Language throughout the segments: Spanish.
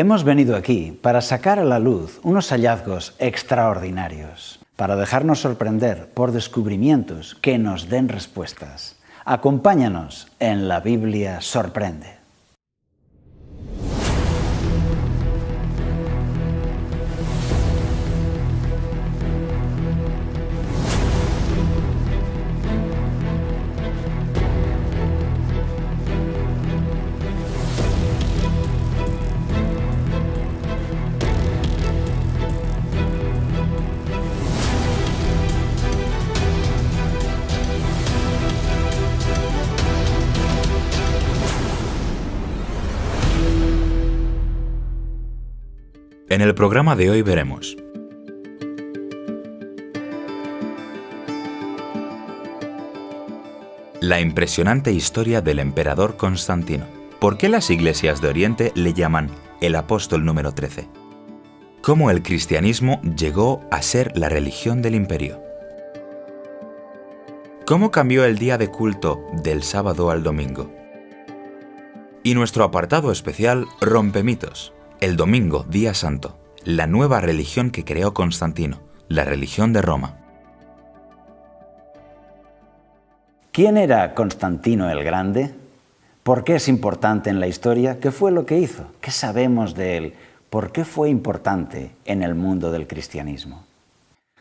Hemos venido aquí para sacar a la luz unos hallazgos extraordinarios, para dejarnos sorprender por descubrimientos que nos den respuestas. Acompáñanos en La Biblia Sorprende. En el programa de hoy veremos: la impresionante historia del emperador Constantino. ¿Por qué las iglesias de Oriente le llaman el apóstol número 13? ¿Cómo el cristianismo llegó a ser la religión del imperio? ¿Cómo cambió el día de culto del sábado al domingo? Y nuestro apartado especial Rompe mitos. El domingo, día santo, la nueva religión que creó Constantino, la religión de Roma. ¿Quién era Constantino el Grande? ¿Por qué es importante en la historia? ¿Qué fue lo que hizo? ¿Qué sabemos de él? ¿Por qué fue importante en el mundo del cristianismo?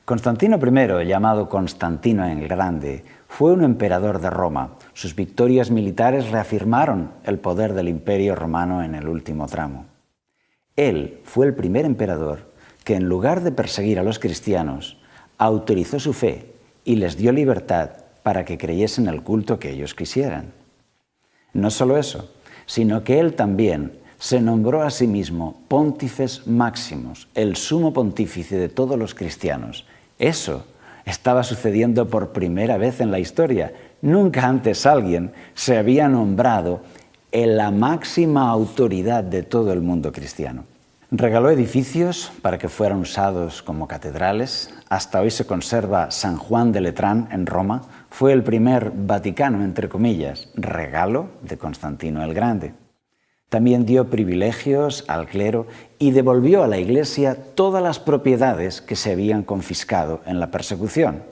Constantino I, llamado Constantino el Grande, fue un emperador de Roma. Sus victorias militares reafirmaron el poder del imperio romano en el último tramo. Él fue el primer emperador que, en lugar de perseguir a los cristianos, autorizó su fe y les dio libertad para que creyesen el culto que ellos quisieran. No solo eso, sino que él también se nombró a sí mismo Pontifex Maximus, el sumo pontífice de todos los cristianos. Eso estaba sucediendo por primera vez en la historia. Nunca antes alguien se había nombrado en la máxima autoridad de todo el mundo cristiano. Regaló edificios para que fueran usados como catedrales. Hasta hoy se conserva San Juan de Letrán en Roma. Fue el primer Vaticano, entre comillas, regalo de Constantino el Grande. También dio privilegios al clero y devolvió a la Iglesia todas las propiedades que se habían confiscado en la persecución.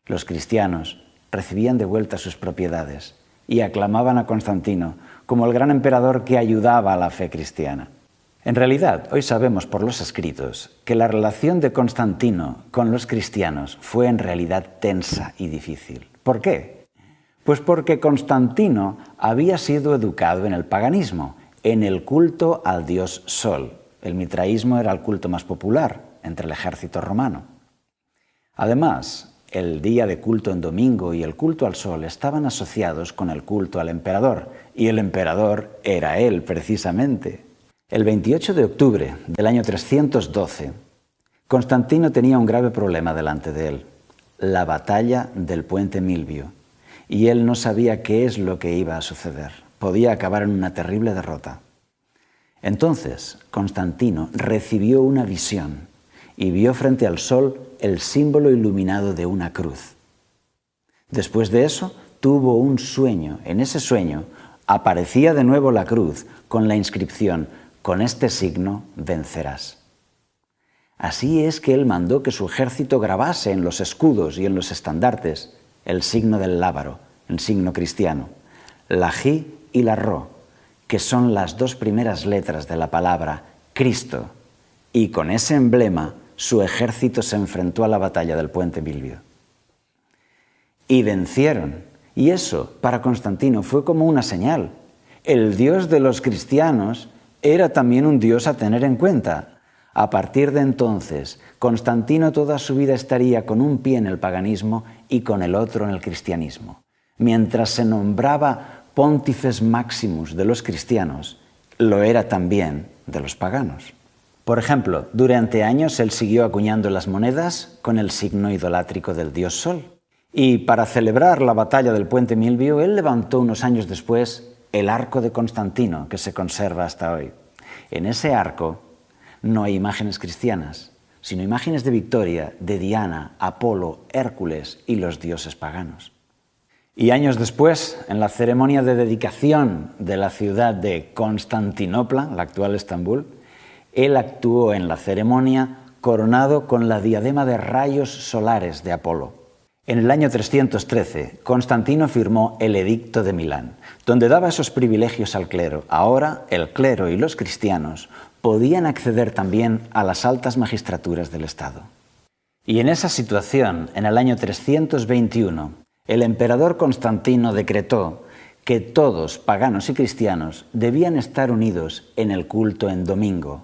Los cristianos recibían de vuelta sus propiedades y aclamaban a Constantino como el gran emperador que ayudaba a la fe cristiana. En realidad, hoy sabemos por los escritos que la relación de Constantino con los cristianos fue en realidad tensa y difícil. ¿Por qué? Pues porque Constantino había sido educado en el paganismo, en el culto al dios Sol. El mitraísmo era el culto más popular entre el ejército romano. Además, el día de culto en domingo y el culto al sol estaban asociados con el culto al emperador, y el emperador era él, precisamente. El 28 de octubre del año 312, Constantino tenía un grave problema delante de él, la batalla del puente Milvio, y él no sabía qué es lo que iba a suceder. Podía acabar en una terrible derrota. Entonces, Constantino recibió una visión y vio frente al sol el símbolo iluminado de una cruz. Después de eso, tuvo un sueño. En ese sueño aparecía de nuevo la cruz con la inscripción: con este signo vencerás. Así es que él mandó que su ejército grabase en los escudos y en los estandartes el signo del lábaro, el signo cristiano, la Ji y la Ro, que son las dos primeras letras de la palabra Cristo, y con ese emblema su ejército se enfrentó a la batalla del puente Milvio. Y vencieron, y eso para Constantino fue como una señal. El Dios de los cristianos era también un Dios a tener en cuenta. A partir de entonces, Constantino toda su vida estaría con un pie en el paganismo y con el otro en el cristianismo. Mientras se nombraba Pontifex Maximus de los cristianos, lo era también de los paganos. Por ejemplo, durante años él siguió acuñando las monedas con el signo idolátrico del dios Sol. Y para celebrar la batalla del puente Milvio, él levantó unos años después el arco de Constantino, que se conserva hasta hoy. En ese arco no hay imágenes cristianas, sino imágenes de victoria de Diana, Apolo, Hércules y los dioses paganos. Y años después, en la ceremonia de dedicación de la ciudad de Constantinopla, la actual Estambul, Él actuó en la ceremonia coronado con la diadema de rayos solares de Apolo. En el año 313, Constantino firmó el Edicto de Milán, donde daba esos privilegios al clero. Ahora, el clero y los cristianos podían acceder también a las altas magistraturas del Estado. Y en esa situación, en el año 321, el emperador Constantino decretó que todos, paganos y cristianos, debían estar unidos en el culto en domingo,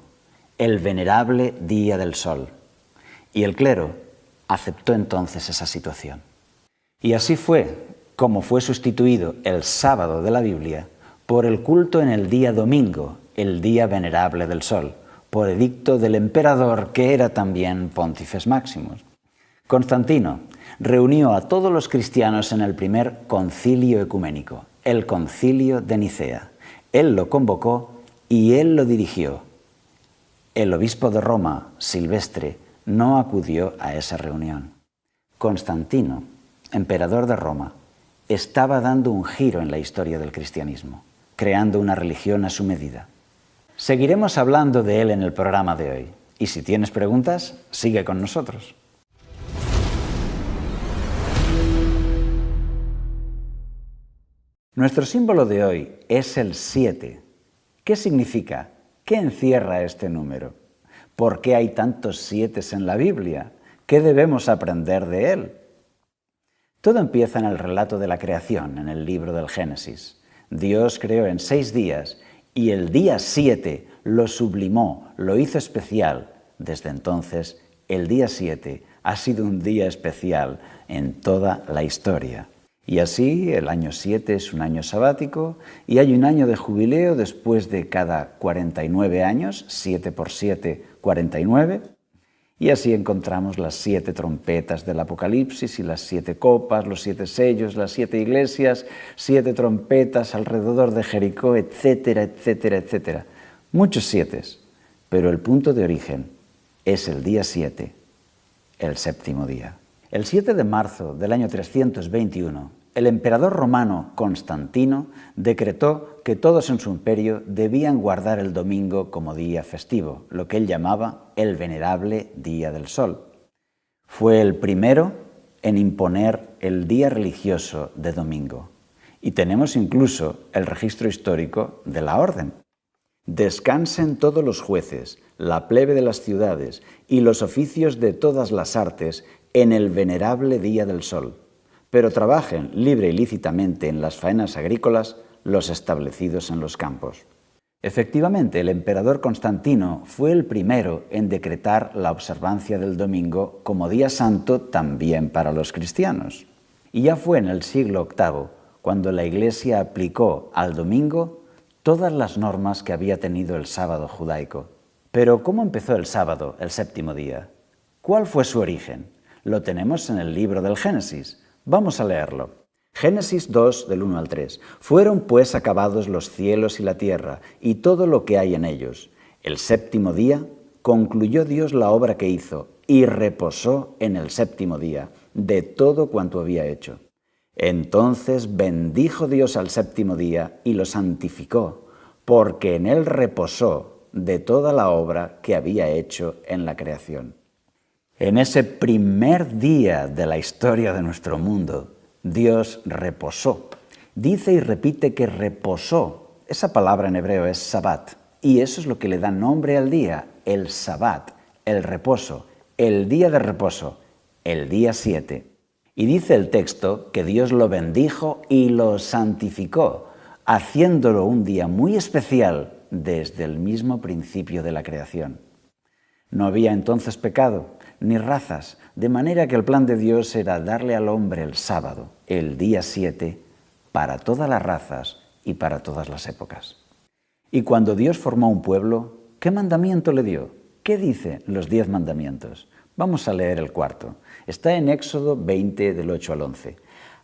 el venerable día del sol. Y el clero aceptó entonces esa situación. Y así fue como fue sustituido el sábado de la Biblia por el culto en el día domingo, el día venerable del sol, por edicto del emperador que era también Pontifex Maximus. Constantino reunió a todos los cristianos en el primer concilio ecuménico, el concilio de Nicea. Él lo convocó y él lo dirigió. El obispo de Roma, Silvestre, no acudió a esa reunión. Constantino, emperador de Roma, estaba dando un giro en la historia del cristianismo, creando una religión a su medida. Seguiremos hablando de él en el programa de hoy. Y si tienes preguntas, sigue con nosotros. Nuestro símbolo de hoy es el 7. ¿Qué significa? ¿Qué encierra este número? ¿Por qué hay tantos 7 en la Biblia? ¿Qué debemos aprender de él? Todo empieza en el relato de la creación, en el libro del Génesis. Dios creó en 6 días y el día 7 lo sublimó, lo hizo especial. Desde entonces, el día 7 ha sido un día especial en toda la historia. Y así, el año 7 es un año sabático y hay un año de jubileo después de cada 49 años, 7 por 7, 49. Y así encontramos las 7 trompetas del Apocalipsis y las 7 copas, los 7 sellos, las 7 iglesias, 7 trompetas alrededor de Jericó, etcétera, etcétera, etcétera. Muchos 7, pero el punto de origen es el día 7, el séptimo día. El 7 de marzo del año 321, el emperador romano Constantino decretó que todos en su imperio debían guardar el domingo como día festivo, lo que él llamaba el venerable día del sol. Fue el primero en imponer el día religioso de domingo. Y tenemos incluso el registro histórico de la orden. Descansen todos los jueces, la plebe de las ciudades y los oficios de todas las artes en el venerable día del sol, pero trabajen libre y lícitamente en las faenas agrícolas los establecidos en los campos. Efectivamente, el emperador Constantino fue el primero en decretar la observancia del domingo como día santo también para los cristianos. Y ya fue en el siglo VIII cuando la Iglesia aplicó al domingo todas las normas que había tenido el sábado judaico. Pero ¿cómo empezó el sábado, el séptimo día? ¿Cuál fue su origen? Lo tenemos en el libro del Génesis. Vamos a leerlo. Génesis 2, del 1 al 3. Fueron pues acabados los cielos y la tierra, y todo lo que hay en ellos. El séptimo día concluyó Dios la obra que hizo, y reposó en el séptimo día de todo cuanto había hecho. Entonces bendijo Dios al séptimo día y lo santificó, porque en él reposó de toda la obra que había hecho en la creación. En ese primer día de la historia de nuestro mundo, Dios reposó. Dice y repite que reposó. Esa palabra en hebreo es Sabbat. Y eso es lo que le da nombre al día, el Sabbat, el reposo, el día de reposo, el día 7. Y dice el texto que Dios lo bendijo y lo santificó, haciéndolo un día muy especial desde el mismo principio de la creación. No había entonces pecado ni razas, de manera que el plan de Dios era darle al hombre el sábado, el día 7, para todas las razas y para todas las épocas. Y cuando Dios formó un pueblo, ¿qué mandamiento le dio? ¿Qué dicen los 10 mandamientos? Vamos a leer el cuarto. Está en Éxodo 20, del 8 al 11.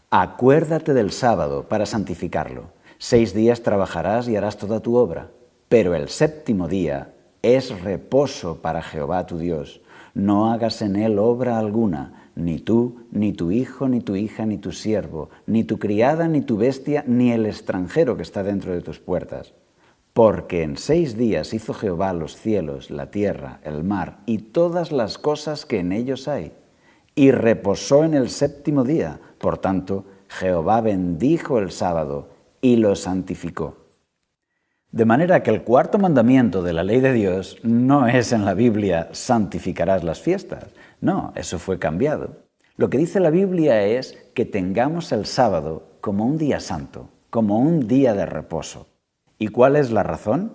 Acuérdate del sábado para santificarlo. 6 días trabajarás y harás toda tu obra, pero el séptimo día es reposo para Jehová tu Dios. No hagas en él obra alguna, ni tú, ni tu hijo, ni tu hija, ni tu siervo, ni tu criada, ni tu bestia, ni el extranjero que está dentro de tus puertas. Porque en 6 días hizo Jehová los cielos, la tierra, el mar y todas las cosas que en ellos hay, y reposó en el 7º día. Por tanto, Jehová bendijo el sábado y lo santificó. De manera que el 4.º mandamiento de la ley de Dios no es en la Biblia, santificarás las fiestas. No, eso fue cambiado. Lo que dice la Biblia es que tengamos el sábado como un día santo, como un día de reposo. ¿Y cuál es la razón?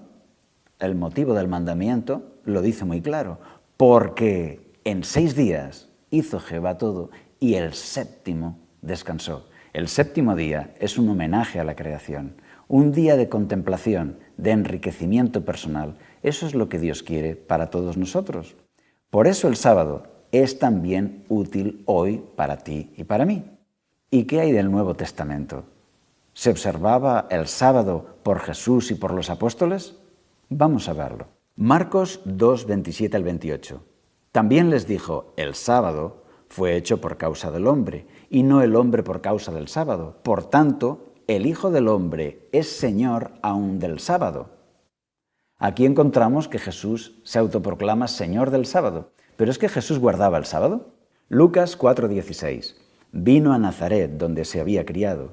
El motivo del mandamiento lo dice muy claro. Porque en 6 días hizo Jehová todo y el 7º descansó. El 7º día es un homenaje a la creación, un día de contemplación, de enriquecimiento personal. Eso es lo que Dios quiere para todos nosotros. Por eso el sábado es también útil hoy para ti y para mí. ¿Y qué hay del Nuevo Testamento? ¿Se observaba el sábado por Jesús y por los apóstoles? Vamos a verlo. Marcos 2, 27 al 28. También les dijo, el sábado fue hecho por causa del hombre, y no el hombre por causa del sábado. Por tanto, el Hijo del Hombre es Señor aún del sábado. Aquí encontramos que Jesús se autoproclama Señor del sábado. ¿Pero es que Jesús guardaba el sábado? Lucas 4:16. Vino a Nazaret, donde se había criado,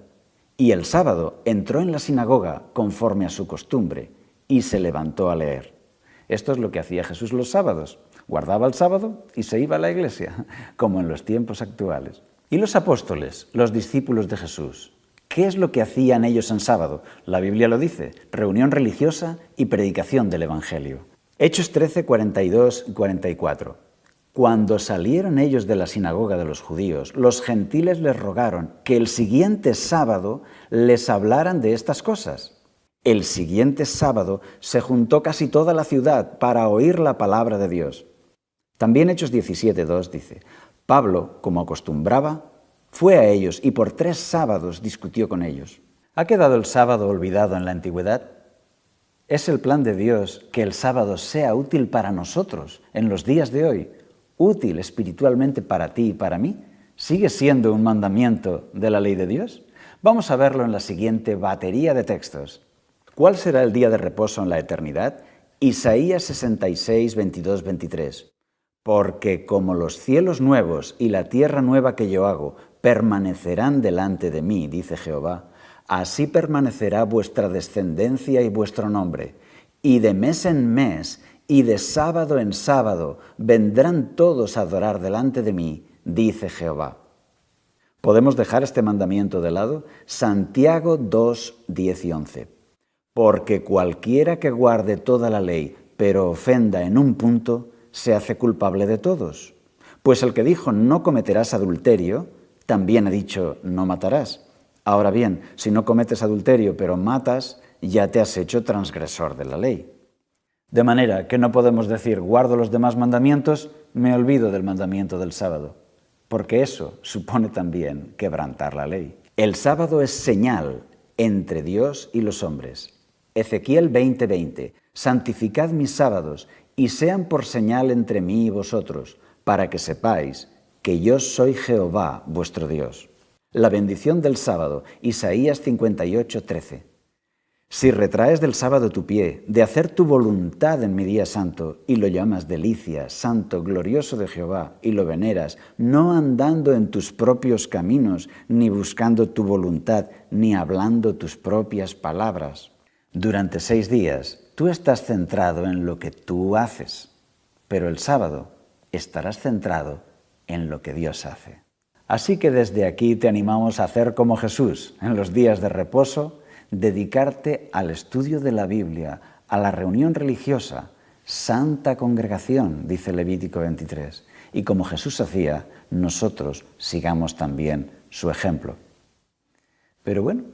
y el sábado entró en la sinagoga conforme a su costumbre, y se levantó a leer. Esto es lo que hacía Jesús los sábados. Guardaba el sábado y se iba a la iglesia, como en los tiempos actuales. ¿Y los apóstoles, los discípulos de Jesús? ¿Qué es lo que hacían ellos en sábado? La Biblia lo dice, reunión religiosa y predicación del Evangelio. Hechos 13, 42 y 44. Cuando salieron ellos de la sinagoga de los judíos, los gentiles les rogaron que el siguiente sábado les hablaran de estas cosas. El siguiente sábado se juntó casi toda la ciudad para oír la palabra de Dios. También Hechos 17:2 dice, Pablo, como acostumbraba, fue a ellos y por 3 sábados discutió con ellos. ¿Ha quedado el sábado olvidado en la antigüedad? Es el plan de Dios que el sábado sea útil para nosotros en los días de hoy, útil espiritualmente para ti y para mí. ¿Sigue siendo un mandamiento de la ley de Dios? Vamos a verlo en la siguiente batería de textos. ¿Cuál será el día de reposo en la eternidad? Isaías 66, 22, 23. Porque como los cielos nuevos y la tierra nueva que yo hago permanecerán delante de mí, dice Jehová, así permanecerá vuestra descendencia y vuestro nombre, y de mes en mes y de sábado en sábado vendrán todos a adorar delante de mí, dice Jehová. ¿Podemos dejar este mandamiento de lado? Santiago 2, 10 y 11. Porque cualquiera que guarde toda la ley, pero ofenda en un punto, se hace culpable de todos. Pues el que dijo no cometerás adulterio, también ha dicho no matarás. Ahora bien, si no cometes adulterio pero matas, ya te has hecho transgresor de la ley. De manera que no podemos decir guardo los demás mandamientos, me olvido del mandamiento del sábado, porque eso supone también quebrantar la ley. El sábado es señal entre Dios y los hombres. Ezequiel 20:20. Santificad mis sábados y sean por señal entre mí y vosotros, para que sepáis que yo soy Jehová vuestro Dios. La bendición del sábado, Isaías 58:13. Si retraes del sábado tu pie, de hacer tu voluntad en mi día santo, y lo llamas delicia, santo, glorioso de Jehová, y lo veneras, no andando en tus propios caminos, ni buscando tu voluntad, ni hablando tus propias palabras. Durante 6 días, tú estás centrado en lo que tú haces, pero el sábado estarás centrado en lo que Dios hace. Así que desde aquí te animamos a hacer como Jesús en los días de reposo, dedicarte al estudio de la Biblia, a la reunión religiosa, santa congregación, dice Levítico 23. Y como Jesús hacía, nosotros sigamos también su ejemplo. Pero bueno,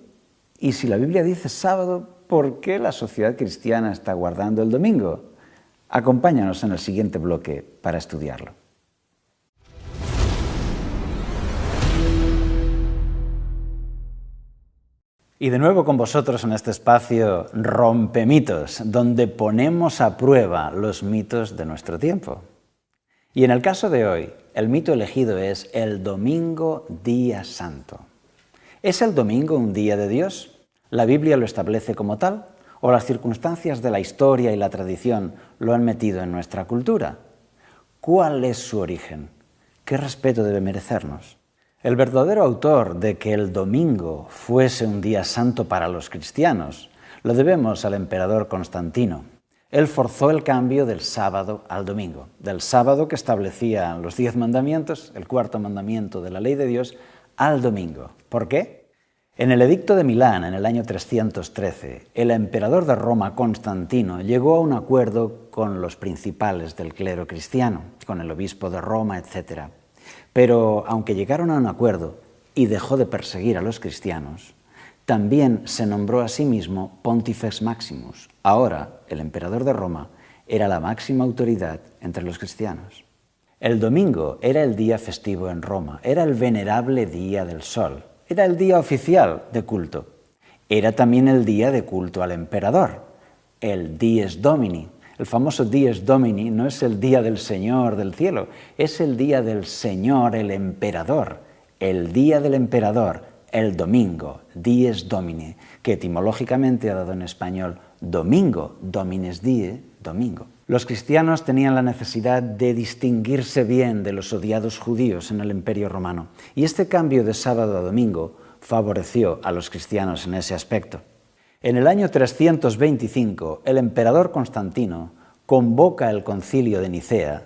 ¿y si la Biblia dice sábado, por qué la sociedad cristiana está guardando el domingo? Acompáñanos en el siguiente bloque para estudiarlo. Y de nuevo con vosotros en este espacio Rompemitos, donde ponemos a prueba los mitos de nuestro tiempo. Y en el caso de hoy, el mito elegido es el domingo día santo. ¿Es el domingo un día de Dios? ¿La Biblia lo establece como tal? ¿O las circunstancias de la historia y la tradición lo han metido en nuestra cultura? ¿Cuál es su origen? ¿Qué respeto debe merecernos? El verdadero autor de que el domingo fuese un día santo para los cristianos lo debemos al emperador Constantino. Él forzó el cambio del sábado al domingo, del sábado que establecía los 10 mandamientos, el 4º mandamiento de la ley de Dios, al domingo. ¿Por qué? En el Edicto de Milán, en el año 313, el emperador de Roma, Constantino, llegó a un acuerdo con los principales del clero cristiano, con el obispo de Roma, etc. Pero, aunque llegaron a un acuerdo y dejó de perseguir a los cristianos, también se nombró a sí mismo Pontifex Maximus. Ahora, el emperador de Roma era la máxima autoridad entre los cristianos. El domingo era el día festivo en Roma, era el venerable día del sol. Era el día oficial de culto. Era también el día de culto al emperador, el Dies Domini. El famoso Dies Domini no es el día del Señor del cielo, es el día del Señor, el emperador. El día del emperador, el domingo, Dies Domini, que etimológicamente ha dado en español domingo, Domines Die, domingo. Los cristianos tenían la necesidad de distinguirse bien de los odiados judíos en el Imperio Romano, y este cambio de sábado a domingo favoreció a los cristianos en ese aspecto. En el año 325, el emperador Constantino convoca el concilio de Nicea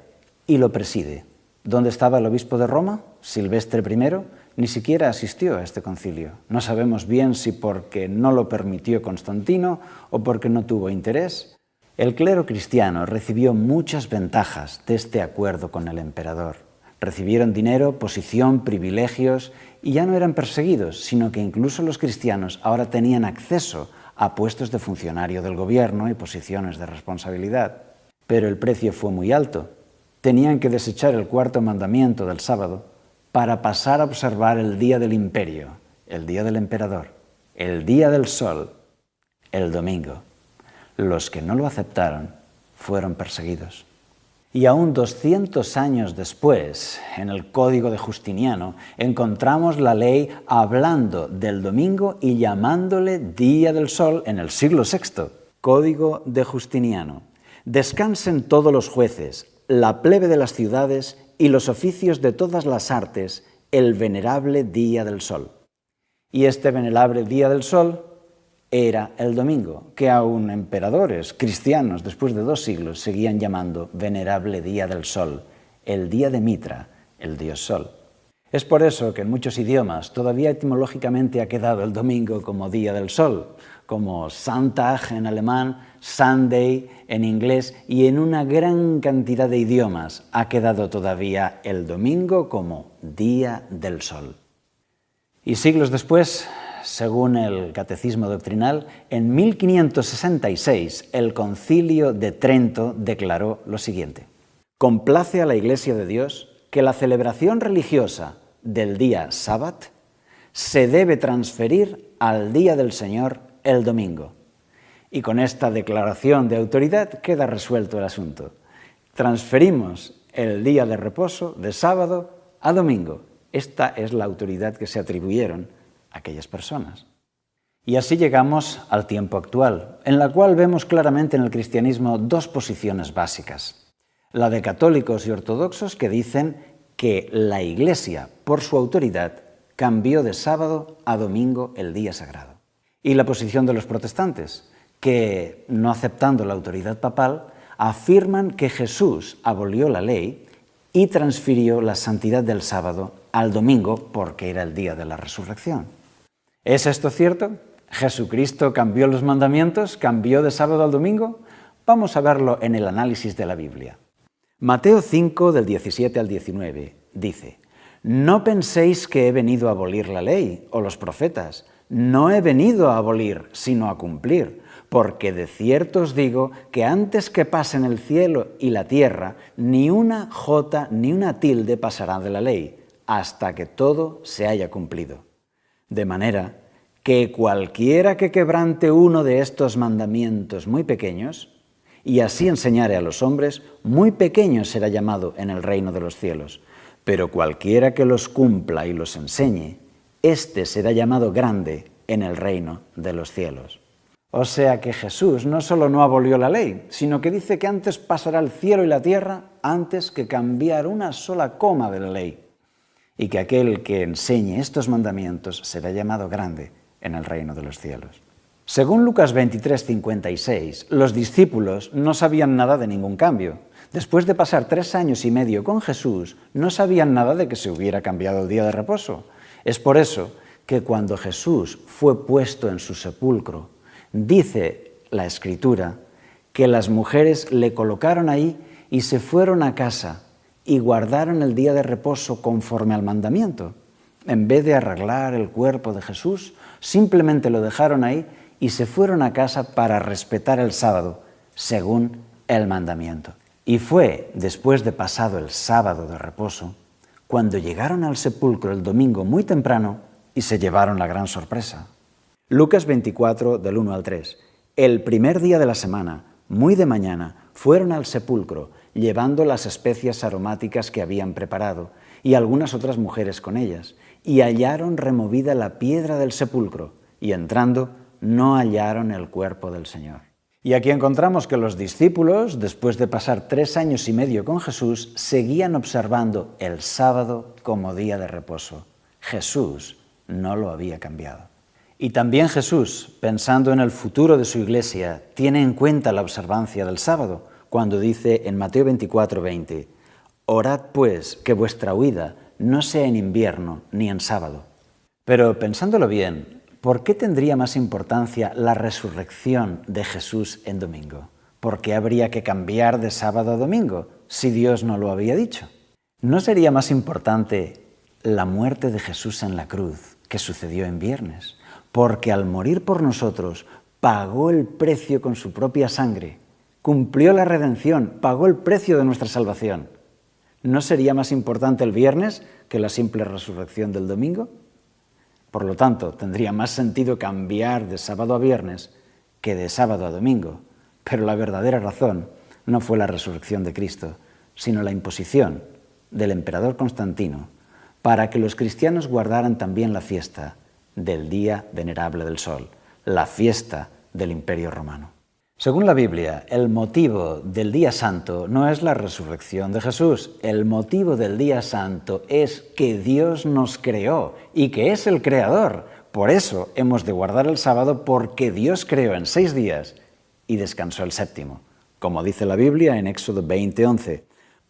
y lo preside. ¿Dónde estaba el obispo de Roma? Silvestre I ni siquiera asistió a este concilio. No sabemos bien si porque no lo permitió Constantino o porque no tuvo interés. El clero cristiano recibió muchas ventajas de este acuerdo con el emperador. Recibieron dinero, posición, privilegios y ya no eran perseguidos, sino que incluso los cristianos ahora tenían acceso a puestos de funcionario del gobierno y posiciones de responsabilidad. Pero el precio fue muy alto. Tenían que desechar el 4º mandamiento del sábado para pasar a observar el día del imperio, el día del emperador, el día del sol, el domingo. Los que no lo aceptaron fueron perseguidos. Y aún 200 años después, en el Código de Justiniano, encontramos la ley hablando del domingo y llamándole Día del Sol en el siglo VI. Código de Justiniano. Descansen todos los jueces, la plebe de las ciudades y los oficios de todas las artes, el venerable Día del Sol. Y este venerable Día del Sol era el domingo, que aún emperadores cristianos después de 2 siglos seguían llamando venerable día del sol, el día de Mitra, el dios sol. Es por eso que en muchos idiomas todavía etimológicamente ha quedado el domingo como día del sol, como Sonntag en alemán, Sunday en inglés, y en una gran cantidad de idiomas ha quedado todavía el domingo como día del sol. Y siglos después, según el Catecismo Doctrinal, en 1566 el Concilio de Trento declaró lo siguiente: complace a la Iglesia de Dios que la celebración religiosa del día sábat se debe transferir al día del Señor el domingo. Y con esta declaración de autoridad queda resuelto el asunto. Transferimos el día de reposo de sábado a domingo. Esta es la autoridad que se atribuyeron aquellas personas. Y así llegamos al tiempo actual, en la cual vemos claramente en el cristianismo 2 posiciones básicas. La de católicos y ortodoxos que dicen que la Iglesia, por su autoridad, cambió de sábado a domingo el día sagrado. Y la posición de los protestantes, que, no aceptando la autoridad papal, afirman que Jesús abolió la ley y transfirió la santidad del sábado al domingo porque era el día de la resurrección. ¿Es esto cierto? ¿Jesucristo cambió los mandamientos? ¿Cambió de sábado al domingo? Vamos a verlo en el análisis de la Biblia. Mateo 5, del 17 al 19, dice: no penséis que he venido a abolir la ley o los profetas. No he venido a abolir, sino a cumplir. Porque de cierto os digo que antes que pasen el cielo y la tierra, ni una jota ni una tilde pasará de la ley, hasta que todo se haya cumplido. De manera que cualquiera que quebrante uno de estos mandamientos muy pequeños, y así enseñare a los hombres, muy pequeño será llamado en el reino de los cielos. Pero cualquiera que los cumpla y los enseñe, éste será llamado grande en el reino de los cielos. O sea que Jesús no solo no abolió la ley, sino que dice que antes pasará el cielo y la tierra antes que cambiar una sola coma de la ley, y que aquel que enseñe estos mandamientos será llamado grande en el reino de los cielos. Según Lucas 23:56, los discípulos no sabían nada de ningún cambio. Después de pasar 3 años y medio con Jesús, no sabían nada de que se hubiera cambiado el día de reposo. Es por eso que cuando Jesús fue puesto en su sepulcro, dice la Escritura que las mujeres le colocaron ahí y se fueron a casa y guardaron el día de reposo conforme al mandamiento. En vez de arreglar el cuerpo de Jesús, simplemente lo dejaron ahí y se fueron a casa para respetar el sábado, según el mandamiento. Y fue después de pasado el sábado de reposo, cuando llegaron al sepulcro el domingo muy temprano y se llevaron la gran sorpresa. Lucas 24, del 1 al 3. El primer día de la semana, muy de mañana, fueron al sepulcro, llevando las especias aromáticas que habían preparado, y algunas otras mujeres con ellas, y hallaron removida la piedra del sepulcro, y entrando, no hallaron el cuerpo del Señor. Y aquí encontramos que los discípulos, después de pasar 3 años y medio con Jesús, seguían observando el sábado como día de reposo. Jesús no lo había cambiado. Y también Jesús, pensando en el futuro de su iglesia, tiene en cuenta la observancia del sábado, cuando dice en Mateo 24:20, «Orad pues que vuestra huida no sea en invierno ni en sábado». Pero pensándolo bien, ¿por qué tendría más importancia la resurrección de Jesús en domingo? ¿Por qué habría que cambiar de sábado a domingo si Dios no lo había dicho? ¿No sería más importante la muerte de Jesús en la cruz que sucedió en viernes? Porque al morir por nosotros pagó el precio con su propia sangre, cumplió la redención, pagó el precio de nuestra salvación. ¿No sería más importante el viernes que la simple resurrección del domingo? Por lo tanto, tendría más sentido cambiar de sábado a viernes que de sábado a domingo. Pero la verdadera razón no fue la resurrección de Cristo, sino la imposición del emperador Constantino para que los cristianos guardaran también la fiesta del Día Venerable del Sol, la fiesta del Imperio Romano. Según la Biblia, el motivo del Día Santo no es la resurrección de Jesús. El motivo del Día Santo es que Dios nos creó y que es el Creador. Por eso hemos de guardar el sábado, porque Dios creó en 6 días y descansó el séptimo. Como dice la Biblia en Éxodo 20:11,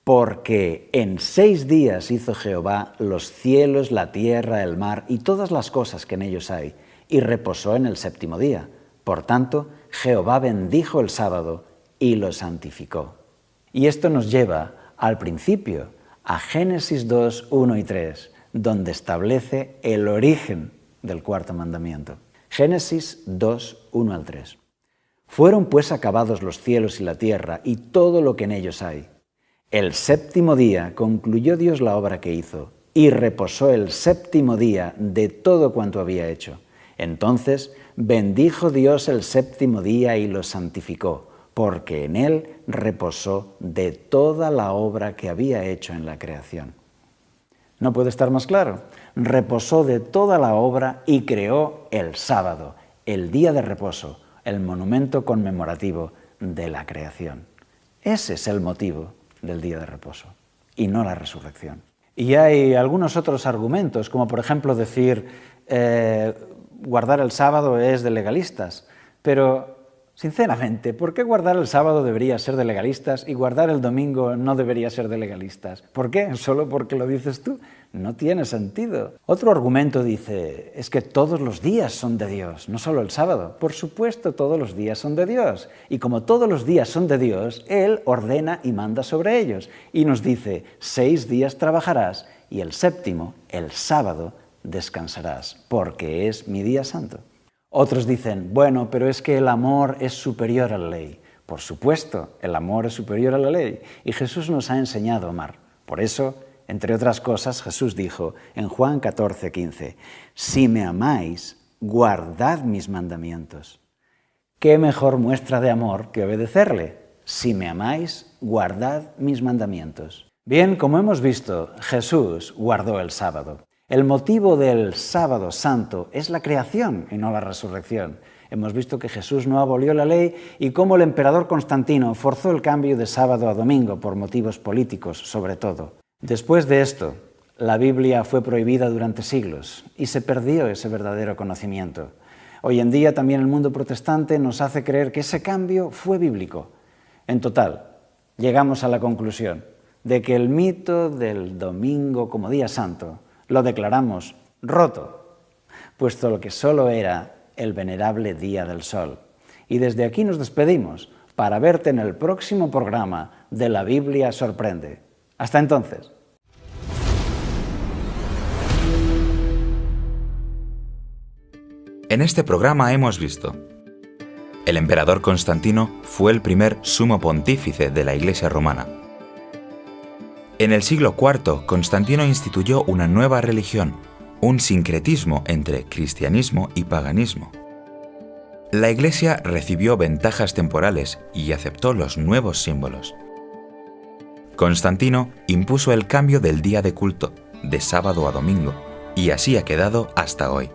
porque en 6 días hizo Jehová los cielos, la tierra, el mar y todas las cosas que en ellos hay, y reposó en el séptimo día. Por tanto, Jehová bendijo el sábado y lo santificó. Y esto nos lleva al principio, a Génesis 2, 1 y 3, donde establece el origen del cuarto mandamiento. Génesis 2, 1 al 3. Fueron pues acabados los cielos y la tierra y todo lo que en ellos hay. El séptimo día concluyó Dios la obra que hizo y reposó el séptimo día de todo cuanto había hecho. Entonces bendijo Dios el séptimo día y lo santificó, porque en él reposó de toda la obra que había hecho en la creación. ¿No puede estar más claro? Reposó de toda la obra y creó el sábado, el día de reposo, el monumento conmemorativo de la creación. Ese es el motivo del día de reposo y no la resurrección. Y hay algunos otros argumentos, como por ejemplo decir guardar el sábado es de legalistas, pero sinceramente, ¿por qué guardar el sábado debería ser de legalistas y guardar el domingo no debería ser de legalistas? ¿Por qué? ¿Solo porque lo dices tú? No tiene sentido. Otro argumento dice, es que todos los días son de Dios, no solo el sábado. Por supuesto, todos los días son de Dios. Y como todos los días son de Dios, Él ordena y manda sobre ellos. Y nos dice, 6 días trabajarás y el séptimo, el sábado, descansarás, porque es mi día santo. Otros dicen, bueno, pero es que el amor es superior a la ley. Por supuesto, el amor es superior a la ley y Jesús nos ha enseñado a amar. Por eso, entre otras cosas, Jesús dijo en Juan 14:15, si me amáis, guardad mis mandamientos. ¿Qué mejor muestra de amor que obedecerle? Si me amáis, guardad mis mandamientos. Bien, como hemos visto, Jesús guardó el sábado. El motivo del sábado santo es la creación y no la resurrección. Hemos visto que Jesús no abolió la ley y cómo el emperador Constantino forzó el cambio de sábado a domingo por motivos políticos, sobre todo. Después de esto, la Biblia fue prohibida durante siglos y se perdió ese verdadero conocimiento. Hoy en día también el mundo protestante nos hace creer que ese cambio fue bíblico. En total, llegamos a la conclusión de que el mito del domingo como día santo lo declaramos roto, puesto que solo era el venerable Día del Sol. Y desde aquí nos despedimos para verte en el próximo programa de La Biblia Sorprende. Hasta entonces. En este programa hemos visto: el emperador Constantino fue el primer sumo pontífice de la Iglesia romana. En el siglo IV, Constantino instituyó una nueva religión, un sincretismo entre cristianismo y paganismo. La Iglesia recibió ventajas temporales y aceptó los nuevos símbolos. Constantino impuso el cambio del día de culto, de sábado a domingo, y así ha quedado hasta hoy.